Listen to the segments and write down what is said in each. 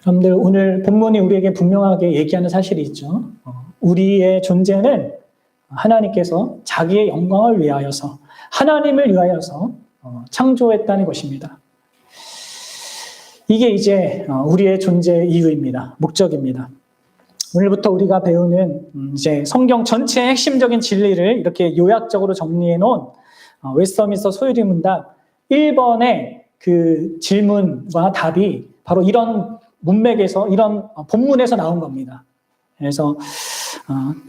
여러분들 오늘 본문이 우리에게 분명하게 얘기하는 사실이 있죠. 우리의 존재는 하나님께서 자기의 영광을 위하여서 하나님을 위하여서 창조했다는 것입니다. 이게 이제 우리의 존재의 이유입니다. 목적입니다. 오늘부터 우리가 배우는 이제 성경 전체의 핵심적인 진리를 이렇게 요약적으로 정리해 놓은 웨스터민스터 소유리 문답 1번의 그 질문과 답이 바로 이런 문맥에서 이런 본문에서 나온 겁니다. 그래서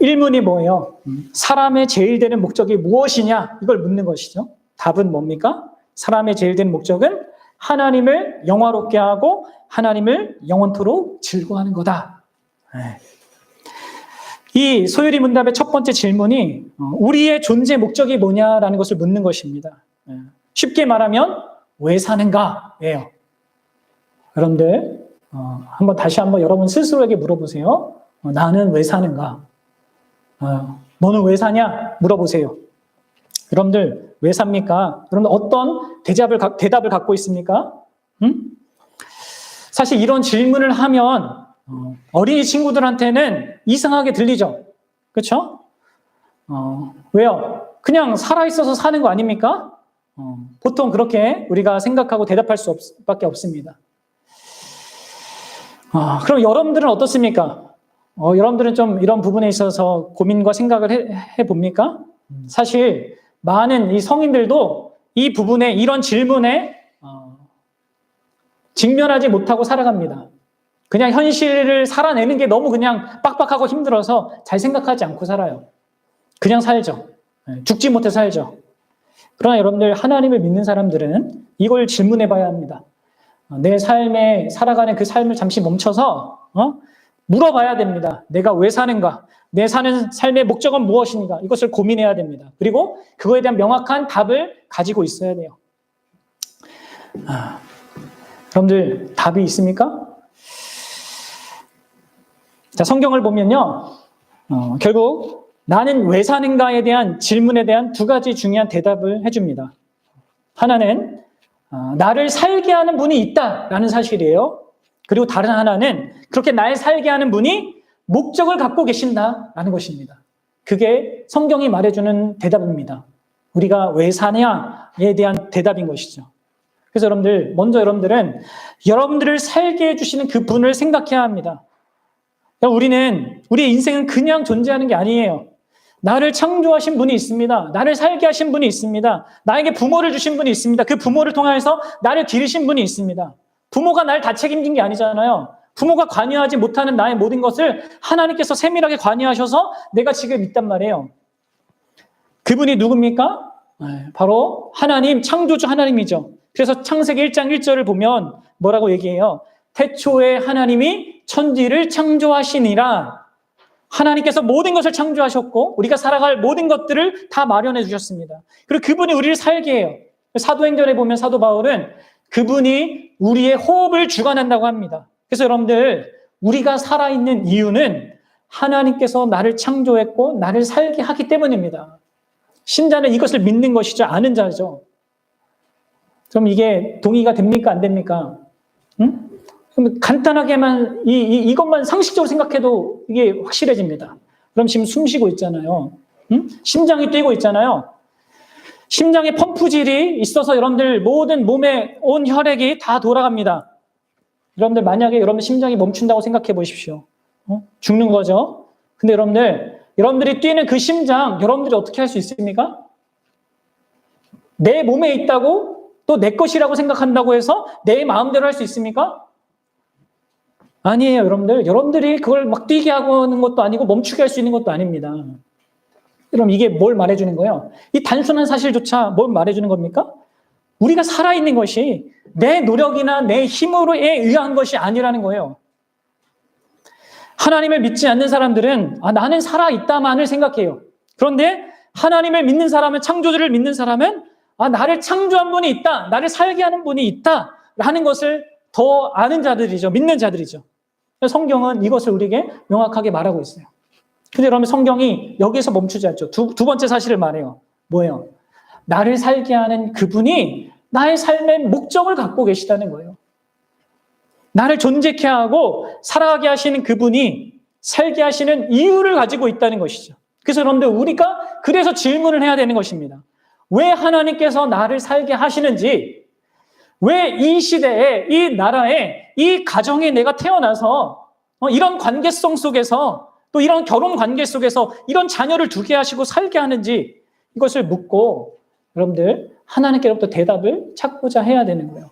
1문이 뭐예요? 사람의 제일 되는 목적이 무엇이냐? 이걸 묻는 것이죠. 답은 뭡니까? 사람의 제일 되는 목적은 하나님을 영화롭게 하고 하나님을 영원토록 즐거워하는 거다. 이 소유리 문답의 첫 번째 질문이 우리의 존재 목적이 뭐냐라는 것을 묻는 것입니다. 쉽게 말하면 왜 사는가예요. 여러분들 다시 한번 여러분 스스로에게 물어보세요. 나는 왜 사는가? 너는 왜 사냐? 물어보세요. 여러분들 왜 삽니까? 여러분 어떤 대답을 갖고 있습니까? 사실 이런 질문을 하면 어린이 친구들한테는 이상하게 들리죠. 그렇죠? 왜요? 그냥 살아있어서 사는 거 아닙니까? 보통 그렇게 우리가 생각하고 대답할 수밖에 없습니다. 그럼 여러분들은 어떻습니까? 여러분들은 좀 이런 부분에 있어서 고민과 생각을 해봅니까? 사실 많은 이 성인들도 이 부분에 이런 질문에 직면하지 못하고 살아갑니다. 그냥 현실을 살아내는 게 너무 그냥 빡빡하고 힘들어서 잘 생각하지 않고 살아요. 그냥 살죠. 죽지 못해 살죠. 그러나 여러분들 하나님을 믿는 사람들은 이걸 질문해 봐야 합니다. 내 삶에 살아가는 그 삶을 잠시 멈춰서 물어봐야 됩니다. 내가 왜 사는가? 내 사는 삶의 목적은 무엇인가? 이것을 고민해야 됩니다. 그리고 그거에 대한 명확한 답을 가지고 있어야 돼요. 여러분들 답이 있습니까? 자, 성경을 보면요. 결국 나는 왜 사는가에 대한 질문에 대한 두 가지 중요한 대답을 해줍니다. 하나는 나를 살게 하는 분이 있다라는 사실이에요. 그리고 다른 하나는 그렇게 날 살게 하는 분이 목적을 갖고 계신다라는 것입니다. 그게 성경이 말해주는 대답입니다. 우리가 왜 사냐에 대한 대답인 것이죠. 그래서 여러분들, 먼저 여러분들은 여러분들을 살게 해주시는 그 분을 생각해야 합니다. 우리의 인생은 그냥 존재하는 게 아니에요. 나를 창조하신 분이 있습니다. 나를 살게 하신 분이 있습니다. 나에게 부모를 주신 분이 있습니다. 그 부모를 통해서 나를 기르신 분이 있습니다. 부모가 날 다 책임진 게 아니잖아요. 부모가 관여하지 못하는 나의 모든 것을 하나님께서 세밀하게 관여하셔서 내가 지금 있단 말이에요. 그분이 누굽니까? 바로 하나님, 창조주 하나님이죠. 그래서 창세기 1장 1절을 보면 뭐라고 얘기해요? 태초에 하나님이 천지를 창조하시니라. 하나님께서 모든 것을 창조하셨고 우리가 살아갈 모든 것들을 다 마련해 주셨습니다. 그리고 그분이 우리를 살게 해요. 사도행전에 보면 사도 바울은 그분이 우리의 호흡을 주관한다고 합니다. 그래서 여러분들 우리가 살아있는 이유는 하나님께서 나를 창조했고 나를 살게 하기 때문입니다. 신자는 이것을 믿는 것이죠. 아는 자죠. 그럼 이게 동의가 됩니까? 안 됩니까? 그럼 간단하게만 이것만 상식적으로 생각해도 이게 확실해집니다. 그럼 지금 숨 쉬고 있잖아요. 심장이 뛰고 있잖아요. 심장에 펌프질이 있어서 여러분들 모든 몸에 온 혈액이 다 돌아갑니다. 여러분들 만약에 여러분 심장이 멈춘다고 생각해 보십시오. 죽는 거죠. 근데 여러분들이 뛰는 그 심장 여러분들이 어떻게 할 수 있습니까? 내 몸에 있다고 또 내 것이라고 생각한다고 해서 내 마음대로 할 수 있습니까? 아니에요, 여러분들. 여러분들이 그걸 막 뛰게 하는 것도 아니고 멈추게 할 수 있는 것도 아닙니다. 그럼 이게 뭘 말해주는 거예요? 이 단순한 사실조차 뭘 말해주는 겁니까? 우리가 살아있는 것이 내 노력이나 내 힘으로에 의한 것이 아니라는 거예요. 하나님을 믿지 않는 사람들은 나는 살아있다만을 생각해요. 그런데 하나님을 믿는 사람은, 창조주를 믿는 사람은 나를 창조한 분이 있다, 나를 살게 하는 분이 있다 라는 것을 더 아는 자들이죠. 믿는 자들이죠. 성경은 이것을 우리에게 명확하게 말하고 있어요. 근데 그러면 성경이 여기에서 멈추지 않죠. 두 번째 사실을 말해요. 뭐예요? 나를 살게 하는 그분이 나의 삶의 목적을 갖고 계시다는 거예요. 나를 존재케 하고 살아가게 하시는 그분이 살게 하시는 이유를 가지고 있다는 것이죠. 그래서 여러분들 우리가 그래서 질문을 해야 되는 것입니다. 왜 하나님께서 나를 살게 하시는지, 왜 이 시대에, 이 나라에, 이 가정에 내가 태어나서 이런 관계성 속에서, 또 이런 결혼 관계 속에서 이런 자녀를 두게 하시고 살게 하는지, 이것을 묻고 여러분들 하나님께로부터 대답을 찾고자 해야 되는 거예요.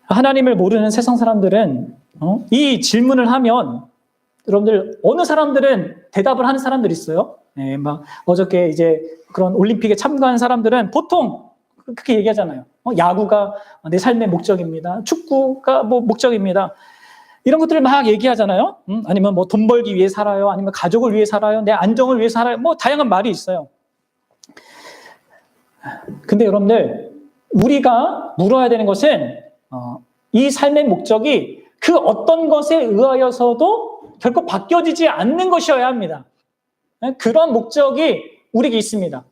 하나님을 모르는 세상 사람들은 이 질문을 하면, 여러분들 어느 사람들은 대답을 하는 사람들이 있어요. 네, 막 어저께 이제 그런 올림픽에 참가한 사람들은 보통 그렇게 얘기하잖아요. 야구가 내 삶의 목적입니다. 축구가 뭐 목적입니다. 이런 것들을 막 얘기하잖아요. 아니면 뭐 돈 벌기 위해 살아요. 아니면 가족을 위해 살아요. 내 안정을 위해 살아요. 뭐 다양한 말이 있어요. 근데 여러분들 우리가 물어야 되는 것은 이 삶의 목적이 그 어떤 것에 의하여서도 결코 바뀌어지지 않는 것이어야 합니다. 그런 목적이 우리에게 있습니다.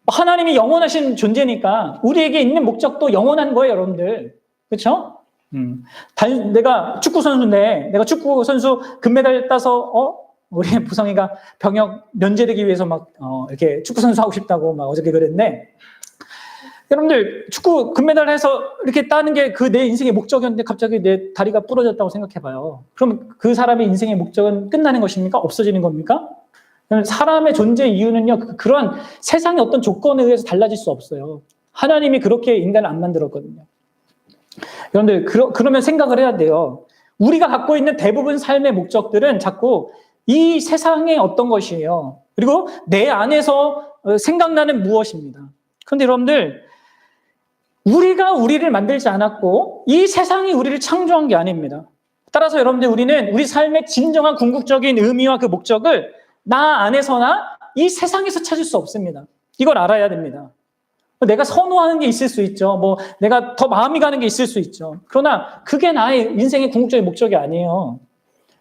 하나님이 영원하신 존재니까 우리에게 있는 목적도 영원한 거예요, 여러분들. 그렇죠? 내가 축구 선수인데, 내가 축구 선수 금메달 따서 우리 부성이가 병역 면제되기 위해서 막 이렇게 축구 선수 하고 싶다고 막 어저께 그랬는데, 여러분들 축구 금메달 해서 이렇게 따는 게 그 내 인생의 목적이었는데 갑자기 내 다리가 부러졌다고 생각해봐요. 그럼 그 사람의 인생의 목적은 끝나는 것입니까? 없어지는 겁니까? 사람의 존재 이유는요, 그러한 세상의 어떤 조건에 의해서 달라질 수 없어요. 하나님이 그렇게 인간을 안 만들었거든요. 여러분들 그러면 생각을 해야 돼요. 우리가 갖고 있는 대부분 삶의 목적들은 자꾸 이 세상의 어떤 것이에요. 그리고 내 안에서 생각나는 무엇입니다. 그런데 여러분들 우리가 우리를 만들지 않았고 이 세상이 우리를 창조한 게 아닙니다. 따라서 여러분들 우리는 우리 삶의 진정한 궁극적인 의미와 그 목적을 나 안에서나 이 세상에서 찾을 수 없습니다. 이걸 알아야 됩니다. 내가 선호하는 게 있을 수 있죠. 뭐 내가 더 마음이 가는 게 있을 수 있죠. 그러나 그게 나의 인생의 궁극적인 목적이 아니에요.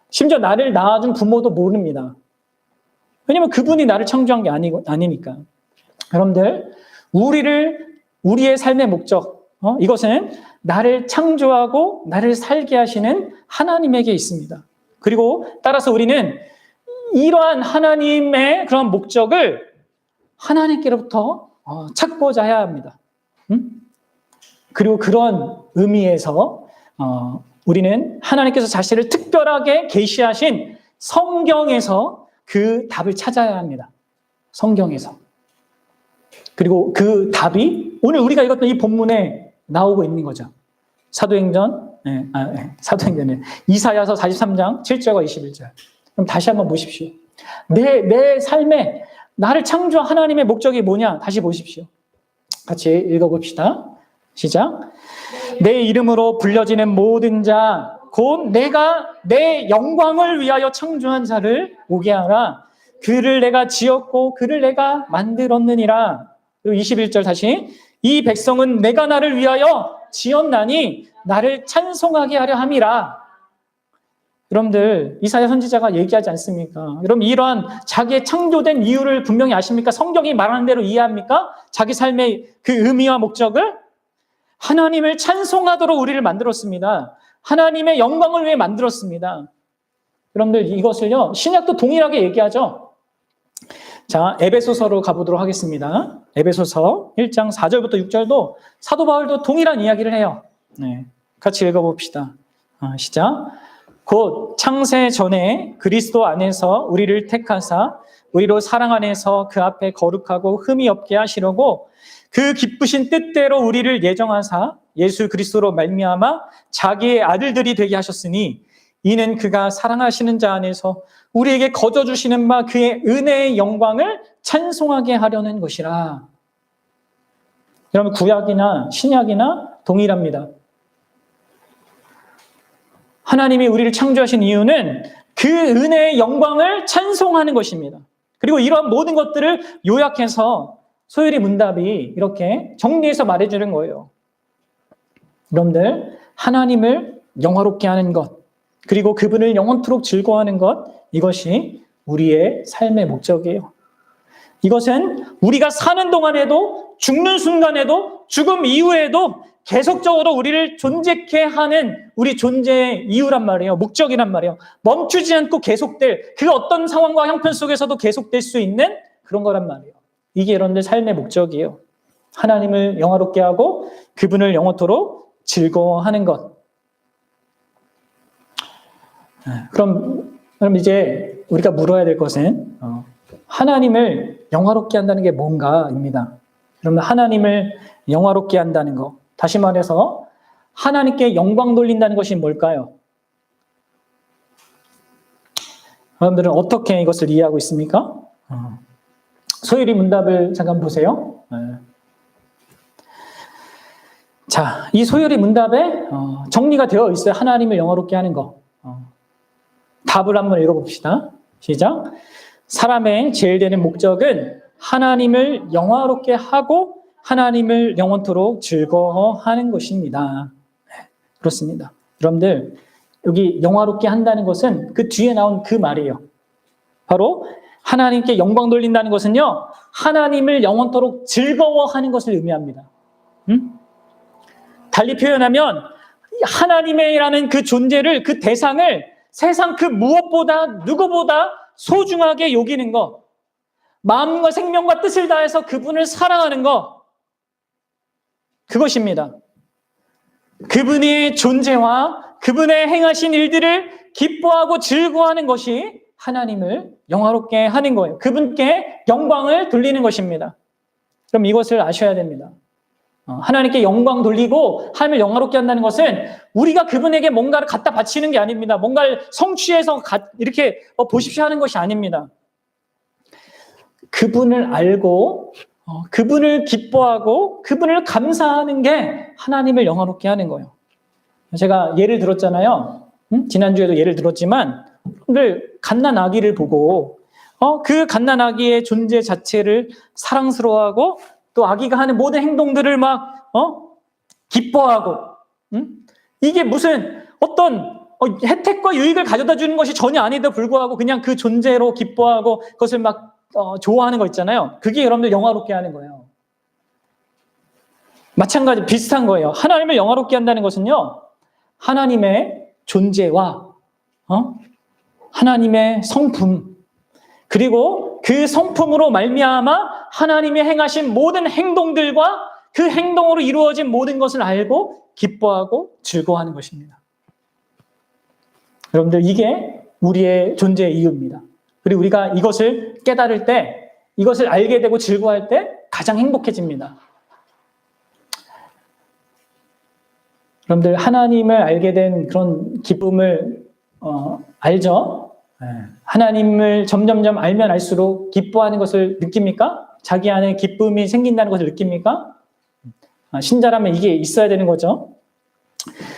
심지어 나를 낳아준 부모도 모릅니다. 왜냐하면 그분이 나를 창조한 게 아니니까. 여러분들 우리의 삶의 목적, 이것은 나를 창조하고 나를 살게 하시는 하나님에게 있습니다. 그리고 따라서 우리는 이러한 하나님의 그런 목적을 하나님께로부터 찾고자 해야 합니다. 그리고 그런 의미에서 우리는 하나님께서 자신을 특별하게 계시하신 성경에서 그 답을 찾아야 합니다. 성경에서. 그리고 그 답이 오늘 우리가 읽었던 이 본문에 나오고 있는 거죠. 사도행전에 이사야서 43장 7절과 21절. 그럼 다시 한번 보십시오. 내 삶에 나를 창조한 하나님의 목적이 뭐냐? 다시 보십시오. 같이 읽어봅시다. 시작. 내 이름으로 불려지는 모든 자, 곧 내가 내 영광을 위하여 창조한 자를 오게 하라. 그를 내가 지었고 그를 내가 만들었느니라. 그리고 21절 다시. 이 백성은 내가 나를 위하여 지었나니 나를 찬송하게 하려 함이라. 여러분들 이사야 선지자가 얘기하지 않습니까? 여러분 이러한 자기의 창조된 이유를 분명히 아십니까? 성경이 말하는 대로 이해합니까? 자기 삶의 그 의미와 목적을? 하나님을 찬송하도록 우리를 만들었습니다. 하나님의 영광을 위해 만들었습니다. 여러분들 이것을요 신약도 동일하게 얘기하죠. 자, 에베소서로 가보도록 하겠습니다. 에베소서 1장 4절부터 6절도 사도 바울도 동일한 이야기를 해요. 네, 같이 읽어봅시다. 시작. 곧 창세 전에 그리스도 안에서 우리를 택하사 우리로 사랑 안에서 그 앞에 거룩하고 흠이 없게 하시려고 그 기쁘신 뜻대로 우리를 예정하사 예수 그리스도로 말미암아 자기의 아들들이 되게 하셨으니 이는 그가 사랑하시는 자 안에서 우리에게 거저 주시는 바 그의 은혜의 영광을 찬송하게 하려는 것이라. 여러분 구약이나 신약이나 동일합니다. 하나님이 우리를 창조하신 이유는 그 은혜의 영광을 찬송하는 것입니다. 그리고 이러한 모든 것들을 요약해서 소율이 문답이 이렇게 정리해서 말해주는 거예요. 여러분들 하나님을 영화롭게 하는 것, 그리고 그분을 영원토록 즐거워하는 것, 이것이 우리의 삶의 목적이에요. 이것은 우리가 사는 동안에도 죽는 순간에도 죽음 이후에도 계속적으로 우리를 존재케 하는 우리 존재의 이유란 말이에요. 목적이란 말이에요. 멈추지 않고 계속될, 그 어떤 상황과 형편 속에서도 계속될 수 있는 그런 거란 말이에요. 이게 여러분들 삶의 목적이에요. 하나님을 영화롭게 하고 그분을 영원토록 즐거워하는 것. 그럼 이제 우리가 물어야 될 것은 하나님을 영화롭게 한다는 게 뭔가입니다. 그러면 하나님을 영화롭게 한다는 것. 다시 말해서 하나님께 영광 돌린다는 것이 뭘까요? 여러분들은 어떻게 이것을 이해하고 있습니까? 소율이 문답을 잠깐 보세요. 자, 이 소율이 문답에 정리가 되어 있어요. 하나님을 영화롭게 하는 것. 답을 한번 읽어봅시다. 시작. 사람의 제일 되는 목적은 하나님을 영화롭게 하고 하나님을 영원토록 즐거워하는 것입니다. 그렇습니다. 여러분들, 여기 영화롭게 한다는 것은 그 뒤에 나온 그 말이에요. 바로 하나님께 영광 돌린다는 것은요, 하나님을 영원토록 즐거워하는 것을 의미합니다. 달리 표현하면 하나님이라는 그 존재를, 그 대상을 세상 그 무엇보다 누구보다 소중하게 여기는 것, 마음과 생명과 뜻을 다해서 그분을 사랑하는 것, 그것입니다. 그분의 존재와 그분의 행하신 일들을 기뻐하고 즐거워하는 것이 하나님을 영화롭게 하는 거예요. 그분께 영광을 돌리는 것입니다. 그럼 이것을 아셔야 됩니다. 하나님께 영광 돌리고 하나님을 영화롭게 한다는 것은 우리가 그분에게 뭔가를 갖다 바치는 게 아닙니다. 뭔가를 성취해서 이렇게 보십시오 하는 것이 아닙니다. 그분을 알고 그분을 기뻐하고 그분을 감사하는 게 하나님을 영화롭게 하는 거예요. 제가 예를 들었잖아요. 지난주에도 예를 들었지만 오늘 갓난아기를 보고 그 갓난아기의 존재 자체를 사랑스러워하고 또 아기가 하는 모든 행동들을 막 기뻐하고 이게 무슨 어떤 혜택과 유익을 가져다 주는 것이 전혀 아니도 불구하고 그냥 그 존재로 기뻐하고 그것을 막 좋아하는 거 있잖아요. 그게 여러분들 영화롭게 하는 거예요. 마찬가지 비슷한 거예요. 하나님을 영화롭게 한다는 것은요, 하나님의 존재와 하나님의 성품, 그리고 그 성품으로 말미암아 하나님이 행하신 모든 행동들과 그 행동으로 이루어진 모든 것을 알고 기뻐하고 즐거워하는 것입니다. 여러분들, 이게 우리의 존재의 이유입니다. 그리고 우리가 이것을 깨달을 때, 이것을 알게 되고 즐거워할 때 가장 행복해집니다. 여러분들, 하나님을 알게 된 그런 기쁨을 알죠? 하나님을 점점점 알면 알수록 기뻐하는 것을 느낍니까? 자기 안에 기쁨이 생긴다는 것을 느낍니까? 신자라면 이게 있어야 되는 거죠.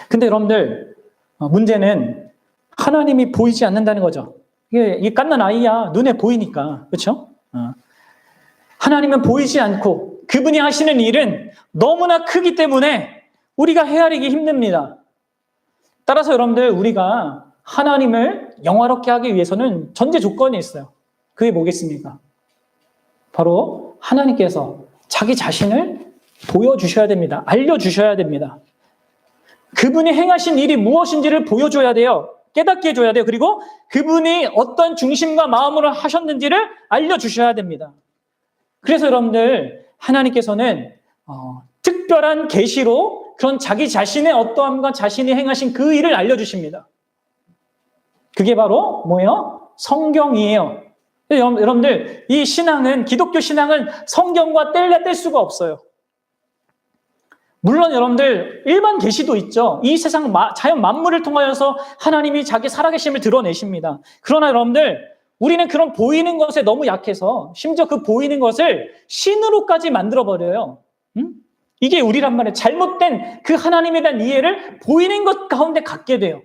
근데 여러분들, 문제는 하나님이 보이지 않는다는 거죠. 이게 갓난 아이야. 눈에 보이니까. 그렇죠? 하나님은 보이지 않고 그분이 하시는 일은 너무나 크기 때문에 우리가 헤아리기 힘듭니다. 따라서 여러분들, 우리가 하나님을 영화롭게 하기 위해서는 전제 조건이 있어요. 그게 뭐겠습니까? 바로 하나님께서 자기 자신을 보여주셔야 됩니다. 알려주셔야 됩니다. 그분이 행하신 일이 무엇인지를 보여줘야 돼요. 깨닫게 해줘야 돼요. 그리고 그분이 어떤 중심과 마음으로 하셨는지를 알려주셔야 됩니다. 그래서 여러분들, 하나님께서는 특별한 계시로 그런 자기 자신의 어떠함과 자신이 행하신 그 일을 알려주십니다. 그게 바로 뭐예요? 성경이에요. 여러분들, 이 신앙은, 기독교 신앙은 성경과 뗄래야 뗄 수가 없어요. 물론 여러분들, 일반 계시도 있죠. 이 세상 자연 만물을 통하여서 하나님이 자기 살아계심을 드러내십니다. 그러나 여러분들, 우리는 그런 보이는 것에 너무 약해서 심지어 그 보이는 것을 신으로까지 만들어버려요. 이게 우리란 말이에요. 잘못된 그 하나님에 대한 이해를 보이는 것 가운데 갖게 돼요.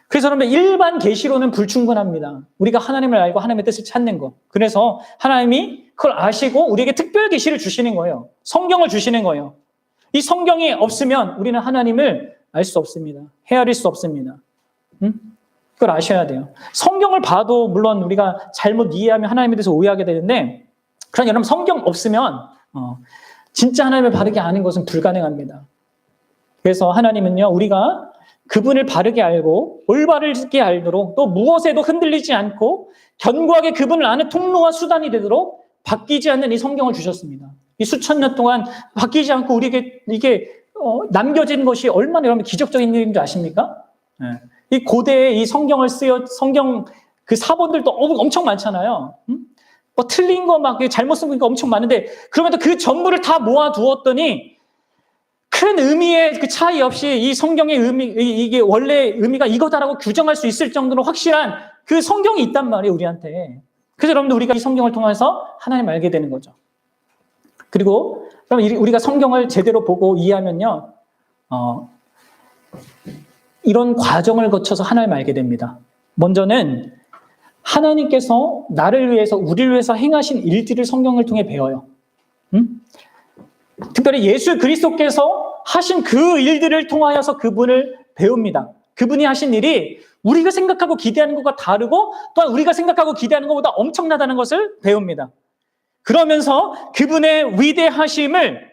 그래서 여러분, 일반 계시로는 불충분합니다. 우리가 하나님을 알고 하나님의 뜻을 찾는 것. 그래서 하나님이 그걸 아시고 우리에게 특별 계시를 주시는 거예요. 성경을 주시는 거예요. 이 성경이 없으면 우리는 하나님을 알 수 없습니다. 헤아릴 수 없습니다. 그걸 아셔야 돼요. 성경을 봐도 물론 우리가 잘못 이해하면 하나님에 대해서 오해하게 되는데, 그런 여러분, 성경 없으면 진짜 하나님을 바르게 아는 것은 불가능합니다. 그래서 하나님은요, 우리가 그분을 바르게 알고 올바르게 알도록 또 무엇에도 흔들리지 않고 견고하게 그분을 아는 통로와 수단이 되도록 바뀌지 않는 이 성경을 주셨습니다. 이 수천 년 동안 바뀌지 않고 우리에게 이게 남겨진 것이 얼마나 여러분 기적적인 일인 줄 아십니까? 네. 이 고대에 이 성경을 성경 그 사본들도 엄청 많잖아요. 뭐 틀린 거 막 잘못 쓴 거 엄청 많은데 그러면서 그 전부를 다 모아두었더니 큰 의미의 그 차이 없이 이 성경의 의미, 이게 원래 의미가 이거다라고 규정할 수 있을 정도로 확실한 그 성경이 있단 말이에요, 우리한테. 그래서 여러분들 우리가 이 성경을 통해서 하나님을 알게 되는 거죠. 그리고 그럼 우리가 성경을 제대로 보고 이해하면요, 이런 과정을 거쳐서 하나님을 알게 됩니다. 먼저는 하나님께서 나를 위해서, 우리를 위해서 행하신 일들을 성경을 통해 배워요. 특별히 예수 그리스도께서 하신 그 일들을 통하여서 그분을 배웁니다. 그분이 하신 일이 우리가 생각하고 기대하는 것과 다르고 또한 우리가 생각하고 기대하는 것보다 엄청나다는 것을 배웁니다. 그러면서 그분의 위대하심을,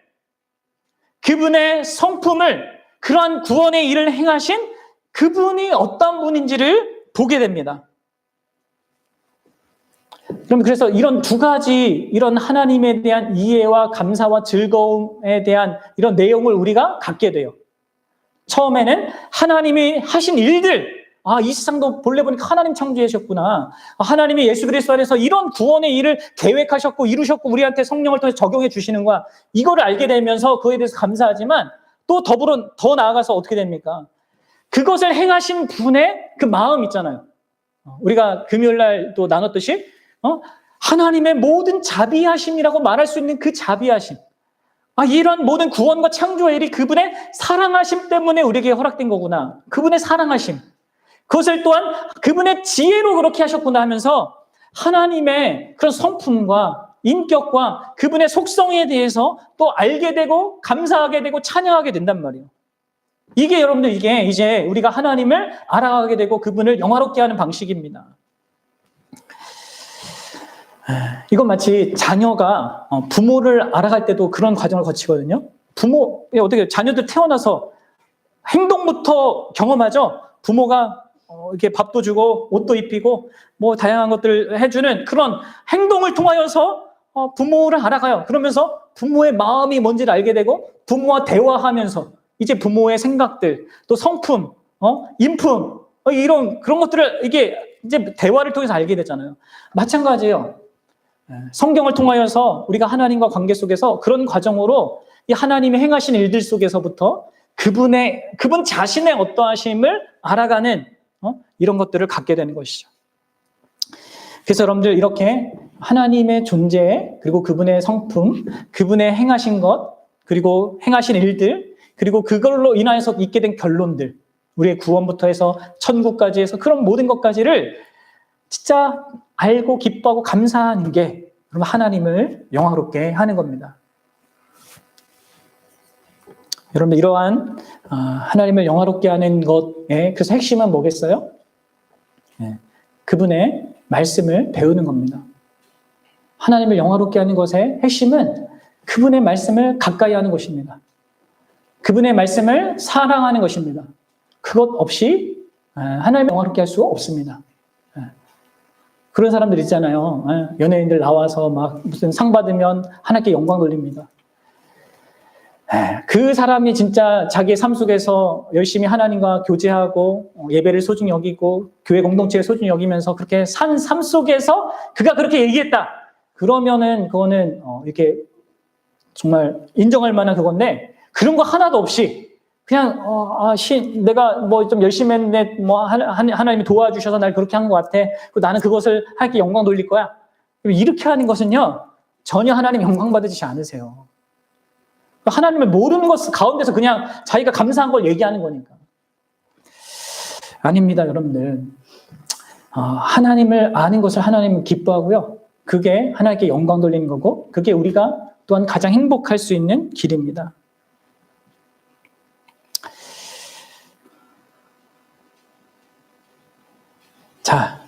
그분의 성품을, 그러한 구원의 일을 행하신 그분이 어떤 분인지를 보게 됩니다. 그래서 이런 두 가지, 이런 하나님에 대한 이해와 감사와 즐거움에 대한 이런 내용을 우리가 갖게 돼요. 처음에는 하나님이 하신 일들, 이 세상도 본래 보니까 하나님 창조하셨구나. 하나님이 예수 그리스도 안에서 이런 구원의 일을 계획하셨고 이루셨고 우리한테 성령을 통해 적용해 주시는 거야. 이거를 알게 되면서 그에 대해서 감사하지만 또 더 나아가서 어떻게 됩니까? 그것을 행하신 분의 그 마음 있잖아요. 우리가 금요일 날 또 나눴듯이 하나님의 모든 자비하심이라고 말할 수 있는 그 자비하심. 이런 모든 구원과 창조의 일이 그분의 사랑하심 때문에 우리에게 허락된 거구나. 그분의 사랑하심. 그것을 또한 그분의 지혜로 그렇게 하셨구나 하면서 하나님의 그런 성품과 인격과 그분의 속성에 대해서 또 알게 되고 감사하게 되고 찬양하게 된단 말이에요. 이게 여러분들 이게 이제 우리가 하나님을 알아가게 되고 그분을 영화롭게 하는 방식입니다. 이건 마치 자녀가 부모를 알아갈 때도 그런 과정을 거치거든요. 어떻게 자녀들 태어나서 행동부터 경험하죠. 부모가 이렇게 밥도 주고 옷도 입히고 뭐 다양한 것들을 해주는 그런 행동을 통하여서 부모를 알아가요. 그러면서 부모의 마음이 뭔지를 알게 되고 부모와 대화하면서 이제 부모의 생각들, 또 성품, 인품 이런 그런 것들을 이게 이제 대화를 통해서 알게 되잖아요. 마찬가지예요. 성경을 통하여서 우리가 하나님과 관계 속에서 그런 과정으로 이 하나님이 행하신 일들 속에서부터 그분 자신의 어떠하심을 알아가는 이런 것들을 갖게 되는 것이죠. 그래서 여러분들 이렇게 하나님의 존재, 그리고 그분의 성품, 그분의 행하신 것, 그리고 행하신 일들, 그리고 그걸로 인하여서 있게 된 결론들, 우리의 구원부터 해서 천국까지 해서 그런 모든 것까지를 진짜 알고 기뻐하고 감사하는 게 그러면 하나님을 영화롭게 하는 겁니다. 여러분 이러한 하나님을 영화롭게 하는 것의 그래서 핵심은 뭐겠어요? 그분의 말씀을 배우는 겁니다. 하나님을 영화롭게 하는 것의 핵심은 그분의 말씀을 가까이 하는 것입니다. 그분의 말씀을 사랑하는 것입니다. 그것 없이 하나님을 영화롭게 할 수가 없습니다. 그런 사람들 있잖아요. 연예인들 나와서 막 무슨 상 받으면 하나님께 영광 돌립니다. 그 사람이 진짜 자기의 삶 속에서 열심히 하나님과 교제하고 예배를 소중히 여기고 교회 공동체를 소중히 여기면서 그렇게 산 삶 속에서 그가 그렇게 얘기했다. 그러면은 그거는 이렇게 정말 인정할 만한 그건데 그런 거 하나도 없이 그냥 내가 뭐 좀 열심히 했네, 뭐 하나님이 도와주셔서 날 그렇게 한 것 같아. 나는 그것을 하나님께 영광 돌릴 거야. 이렇게 하는 것은요 전혀 하나님 영광 받으시지 않으세요. 하나님을 모르는 것 가운데서 그냥 자기가 감사한 걸 얘기하는 거니까. 아닙니다, 여러분들. 하나님을 아는 것을 하나님은 기뻐하고요. 그게 하나님께 영광 돌리는 거고, 그게 우리가 또한 가장 행복할 수 있는 길입니다. 자,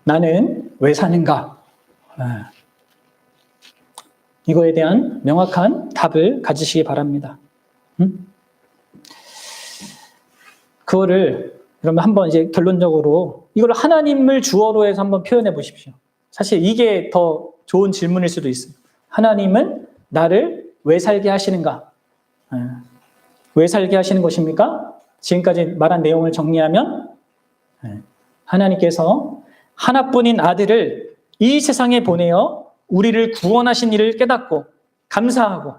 나는 왜 사는가? 이거에 대한 명확한 답을 가지시기 바랍니다. 그거를 그러면 한번 이제 결론적으로 이걸 하나님을 주어로 해서 한번 표현해 보십시오. 사실 이게 더 좋은 질문일 수도 있어요. 하나님은 나를 왜 살게 하시는가? 왜 살게 하시는 것입니까? 지금까지 말한 내용을 정리하면 하나님께서 하나뿐인 아들을 이 세상에 보내어 우리를 구원하신 일을 깨닫고 감사하고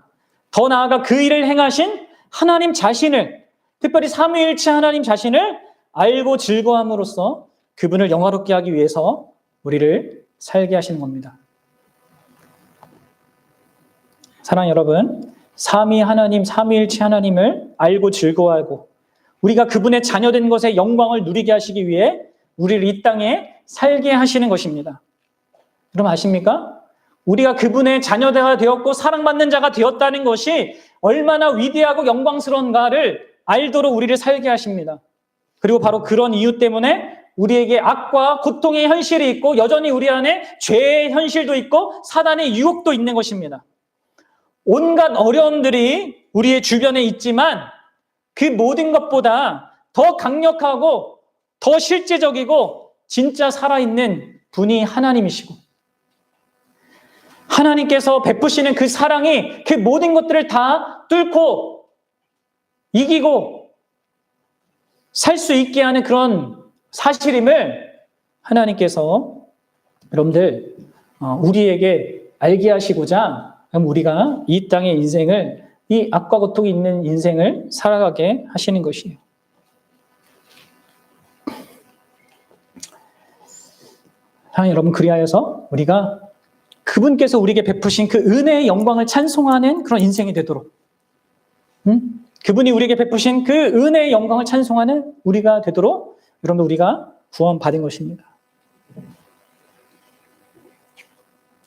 더 나아가 그 일을 행하신 하나님 자신을, 특별히 삼위일체 하나님 자신을 알고 즐거움으로써 그분을 영화롭게 하기 위해서 우리를 살게 하시는 겁니다. 사랑하는 여러분, 삼위 하나님, 삼위일체 하나님을 알고 즐거워하고 우리가 그분의 자녀된 것의 영광을 누리게 하시기 위해 우리를 이 땅에 살게 하시는 것입니다. 여러분 아십니까? 우리가 그분의 자녀가 되었고 사랑받는 자가 되었다는 것이 얼마나 위대하고 영광스러운가를 알도록 우리를 살게 하십니다. 그리고 바로 그런 이유 때문에 우리에게 악과 고통의 현실이 있고 여전히 우리 안에 죄의 현실도 있고 사단의 유혹도 있는 것입니다. 온갖 어려움들이 우리의 주변에 있지만 그 모든 것보다 더 강력하고 더 실제적이고 진짜 살아있는 분이 하나님이시고 하나님께서 베푸시는 그 사랑이 그 모든 것들을 다 뚫고 이기고 살 수 있게 하는 그런 사실임을 하나님께서 여러분들 우리에게 알게 하시고자 그럼 우리가 이 땅의 인생을 이 악과 고통이 있는 인생을 살아가게 하시는 것이에요. 사랑하는 여러분, 그리하여서 우리가 그분께서 우리에게 베푸신 그 은혜의 영광을 찬송하는 그런 인생이 되도록 그분이 우리에게 베푸신 그 은혜의 영광을 찬송하는 우리가 되도록 여러분 우리가 구원받은 것입니다.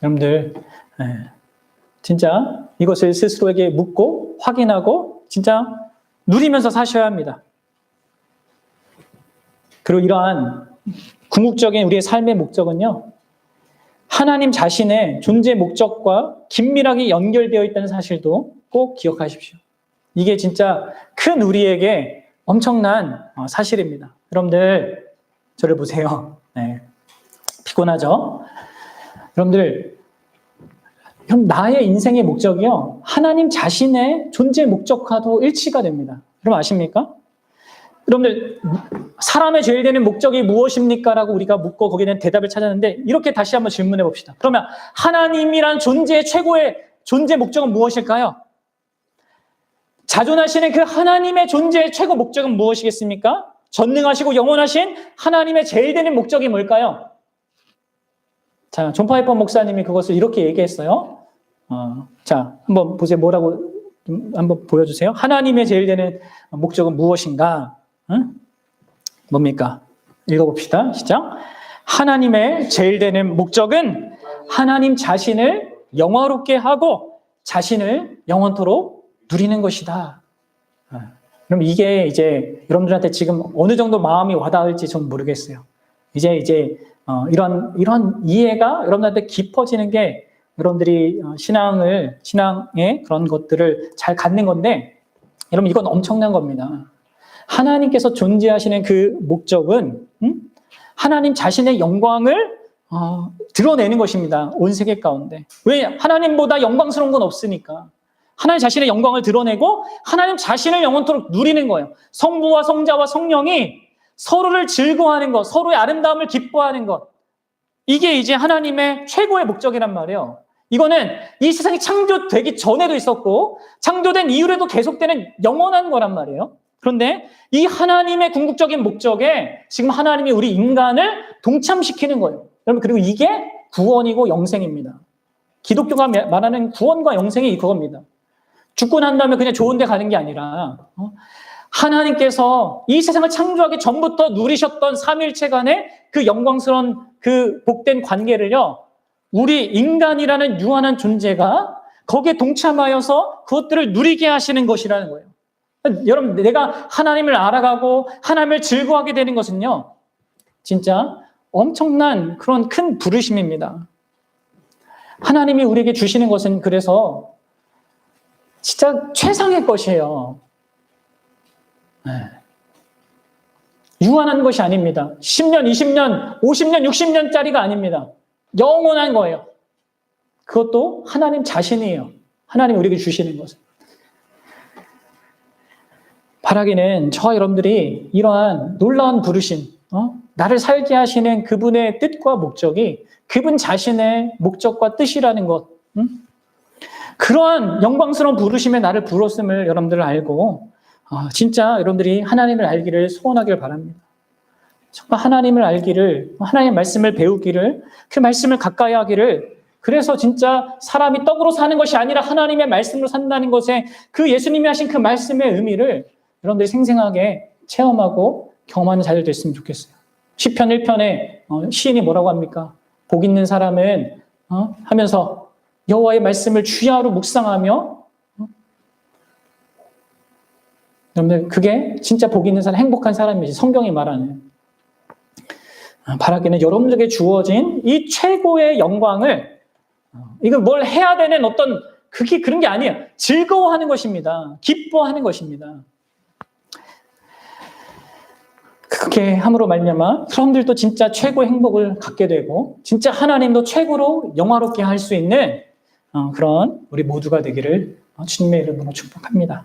여러분들 진짜 이것을 스스로에게 묻고 확인하고 진짜 누리면서 사셔야 합니다. 그리고 이러한 궁극적인 우리의 삶의 목적은요, 하나님 자신의 존재 목적과 긴밀하게 연결되어 있다는 사실도 꼭 기억하십시오. 이게 진짜 큰 우리에게 엄청난 사실입니다. 여러분들 저를 보세요. 피곤하죠? 여러분들 나의 인생의 목적이요, 하나님 자신의 존재 목적과도 일치가 됩니다. 여러분 아십니까? 여러분들 사람의 제일 되는 목적이 무엇입니까? 라고 우리가 묻고 거기에 대한 대답을 찾았는데 이렇게 다시 한번 질문해 봅시다. 그러면 하나님이란 존재의 최고의 존재 목적은 무엇일까요? 자존하시는 그 하나님의 존재의 최고 목적은 무엇이겠습니까? 전능하시고 영원하신 하나님의 제일 되는 목적이 뭘까요? 자, 존 파이퍼 목사님이 그것을 이렇게 얘기했어요. 자, 한번 보세요. 뭐라고 한번 보여주세요. 하나님의 제일 되는 목적은 무엇인가? 뭡니까? 읽어봅시다. 시작. 하나님의 제일 되는 목적은 하나님 자신을 영화롭게 하고 자신을 영원토록 누리는 것이다. 그럼 이게 이제 여러분들한테 지금 어느 정도 마음이 와닿을지 좀 모르겠어요. 이제 이런 이해가 여러분들한테 깊어지는 게 여러분들이 신앙의 그런 것들을 잘 갖는 건데, 여러분 이건 엄청난 겁니다. 하나님께서 존재하시는 그 목적은 하나님 자신의 영광을 드러내는 것입니다. 온 세계 가운데. 왜? 하나님보다 영광스러운 건 없으니까. 하나님 자신의 영광을 드러내고 하나님 자신을 영원토록 누리는 거예요. 성부와 성자와 성령이 서로를 즐거워하는 것, 서로의 아름다움을 기뻐하는 것. 이게 이제 하나님의 최고의 목적이란 말이에요. 이거는 이 세상이 창조되기 전에도 있었고 창조된 이후에도 계속되는 영원한 거란 말이에요. 그런데 이 하나님의 궁극적인 목적에 지금 하나님이 우리 인간을 동참시키는 거예요. 여러분, 그리고 이게 구원이고 영생입니다. 기독교가 말하는 구원과 영생이 그겁니다. 죽고 난 다음에 그냥 좋은 데 가는 게 아니라 하나님께서 이 세상을 창조하기 전부터 누리셨던 삼위일체 간의 그 영광스러운 그 복된 관계를요, 우리 인간이라는 유한한 존재가 거기에 동참하여서 그것들을 누리게 하시는 것이라는 거예요. 여러분, 내가 하나님을 알아가고 하나님을 즐거워하게 되는 것은요, 진짜 엄청난 그런 큰 부르심입니다. 하나님이 우리에게 주시는 것은 그래서 진짜 최상의 것이에요. 네. 유한한 것이 아닙니다. 10년, 20년, 50년, 60년짜리가 아닙니다. 영원한 거예요. 그것도 하나님 자신이에요. 하나님 우리에게 주시는 것은. 바라기는 저와 여러분들이 이러한 놀라운 부르심, 나를 살게 하시는 그분의 뜻과 목적이 그분 자신의 목적과 뜻이라는 것, 그러한 영광스러운 부르심에 나를 부르심을 여러분들 알고 진짜 여러분들이 하나님을 알기를 소원하길 바랍니다. 정말 하나님을 알기를, 하나님의 말씀을 배우기를, 그 말씀을 가까이 하기를, 그래서 진짜 사람이 떡으로 사는 것이 아니라 하나님의 말씀으로 산다는 것에 그 예수님이 하신 그 말씀의 의미를 여러분들이 생생하게 체험하고 경험하는 자들 됐으면 좋겠어요. 시편 1편에 시인이 뭐라고 합니까? 복 있는 사람은 하면서 여호와의 말씀을 주야로 묵상하며 여러분들 그게 진짜 복 있는 사람, 행복한 사람이지 성경이 말하는. 바라기는 여러분들에게 주어진 이 최고의 영광을 이거 뭘 해야 되는 어떤 그게 그런 게 아니에요. 즐거워하는 것입니다. 기뻐하는 것입니다. 그렇게 함으로 말미암아 여러분들도 진짜 최고의 행복을 갖게 되고 진짜 하나님도 최고로 영화롭게 할 수 있는 그런 우리 모두가 되기를 주님의 이름으로 축복합니다.